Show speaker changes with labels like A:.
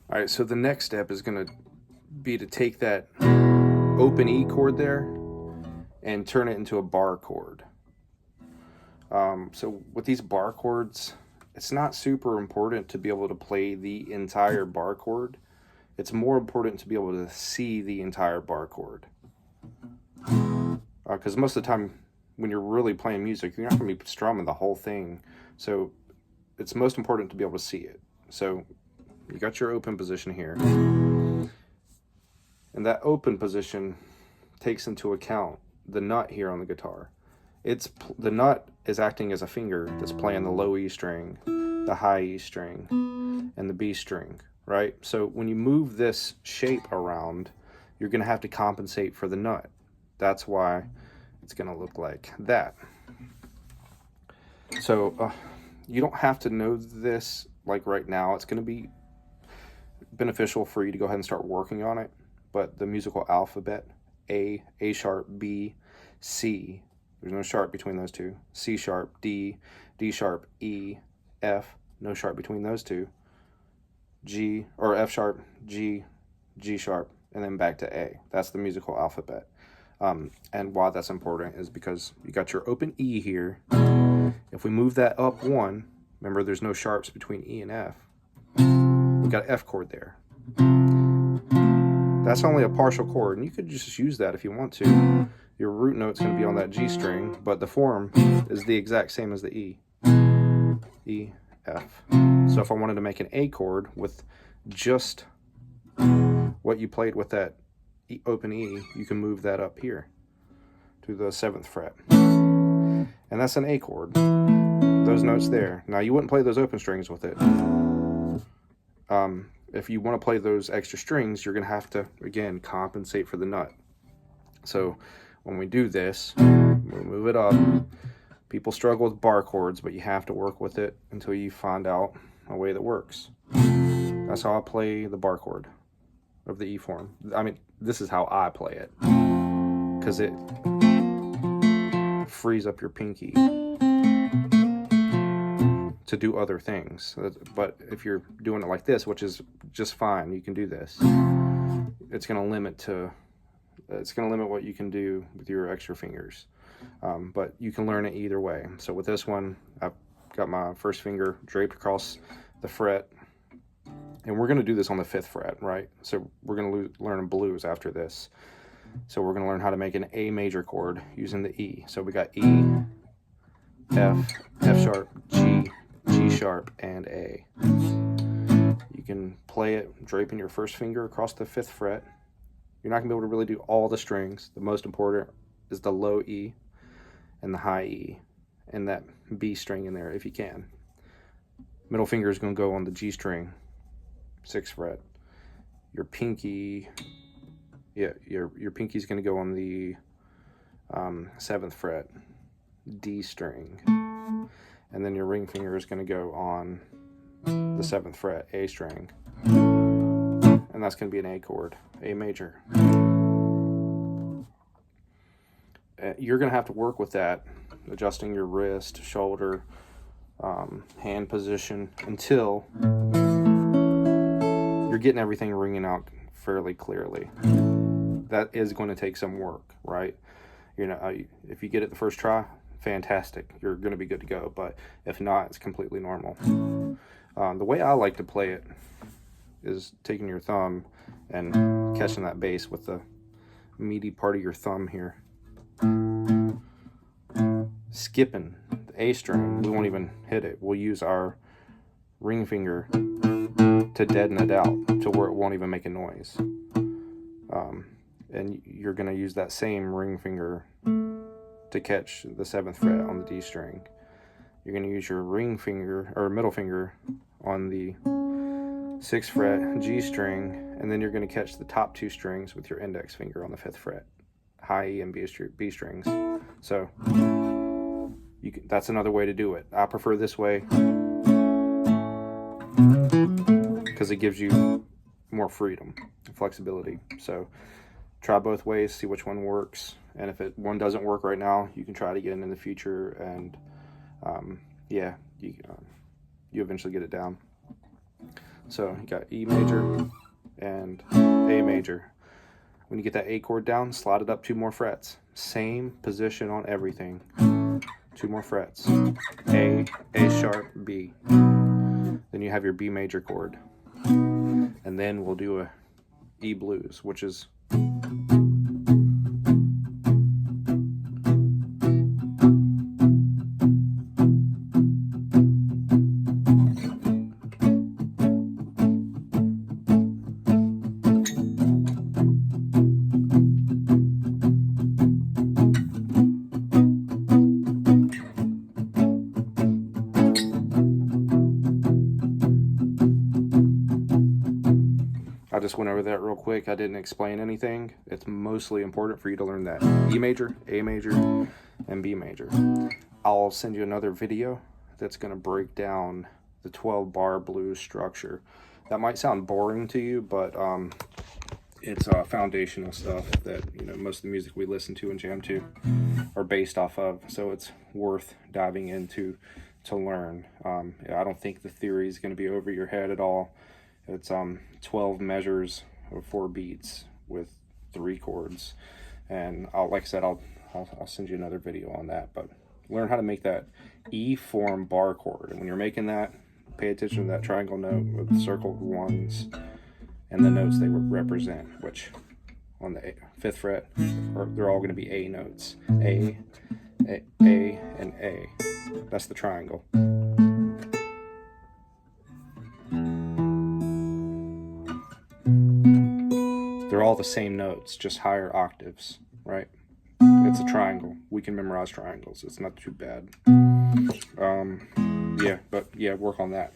A: All right, so the next step is going to be to take that open E chord there and turn it into a bar chord. So with these bar chords, it's not super important to be able to play the entire bar chord. It's more important to be able to see the entire bar chord. Because most of the time, when you're really playing music, you're not going to be strumming the whole thing. So it's most important to be able to see it. So you got your open position here. And that open position takes into account the nut here on the guitar. The nut is acting as a finger that's playing the low E string, the high E string, and the B string, right? So when you move this shape around, you're going to have to compensate for the nut. That's why it's going to look like that. So you don't have to know this like right now. It's going to be beneficial for you to go ahead and start working on it. But the musical alphabet, A sharp, B, C, there's no sharp between those two. C sharp, D, D sharp, E, F, no sharp between those two. G, or F sharp, G, G sharp, and then back to A. That's the musical alphabet. And why that's important is because you got your open E here. If we move that up one, remember there's no sharps between E and F. We got an F chord there. That's only a partial chord, and you could just use that if you want to. Your root note's going to be on that G string, but the form is the exact same as the E. E, F. So if I wanted to make an A chord with just what you played with that open E, you can move that up here to the 7th fret. And that's an A chord. Those notes there. Now you wouldn't play those open strings with it. If you want to play those extra strings, you're going to have to, again, compensate for the nut. So when we do this, we move it up. People struggle with bar chords, but you have to work with it until you find out a way that works. That's how I play the bar chord of the E form. I mean, this is how I play it, because it frees up your pinky to do other things. But if you're doing it like this, which is just fine, you can do this. It's going to limit what you can do with your extra fingers. But you can learn it either way. So with this one, I've got my first finger draped across the fret, and we're going to do this on the 5th fret, right? So we're going to learn blues after this. So we're going to learn how to make an A major chord using the E. So we got E, F, F sharp, G, G sharp, and A. You can play it draping your first finger across the 5th fret. You're not going to be able to really do all the strings. The most important is the low E and the high E and that B string in there if you can. Middle finger is going to go on the G string, 6th fret. Your pinky, your pinky is going to go on the 7th fret, D string. And then your ring finger is going to go on the 7th fret, A string. And that's going to be an A chord, A major. You're going to have to work with that, adjusting your wrist, shoulder, hand position until you're getting everything ringing out fairly clearly. That is going to take some work, right? If you get it the first try, fantastic. You're going to be good to go. But if not, it's completely normal. The way I like to play it is taking your thumb and catching that bass with the meaty part of your thumb here. Skipping the A string, we won't even hit it. We'll use our ring finger to deaden it out to where it won't even make a noise. And you're going to use that same ring finger to catch the 7th fret on the D string. You're going to use your ring finger or middle finger on the 6th fret G string, and then you're going to catch the top 2 strings with your index finger on the 5th fret, high E and B strings. So that's another way to do it. I prefer this way because it gives you more freedom and flexibility. So try both ways, see which one works, and if one doesn't work right now, you can try it again in the future, and you eventually get it down. So you got E major and A major. When you get that A chord down, slide it up 2 more frets. Same position on everything. 2 more frets. A sharp, B. Then you have your B major chord. And then we'll do a E blues, which is I just went over that real quick. I didn't explain anything. It's mostly important for you to learn that E major, A major, and B major. I'll send you another video that's going to break down the 12-bar blues structure. That might sound boring to you, but it's foundational stuff that, you know, most of the music we listen to and jam to are based off of. So it's worth diving into to learn. I don't think the theory is going to be over your head at all. It's 12 measures of 4 beats with 3 chords, and like I said, I'll send you another video on that. But learn how to make that E form bar chord, and when you're making that, pay attention to that triangle note with circled ones and the notes they represent, which on the 5th fret they're all going to be A notes. A, and A. That's the triangle. They're all the same notes, just higher octaves, right? It's a triangle. We can memorize triangles. It's not too bad. Yeah, work on that.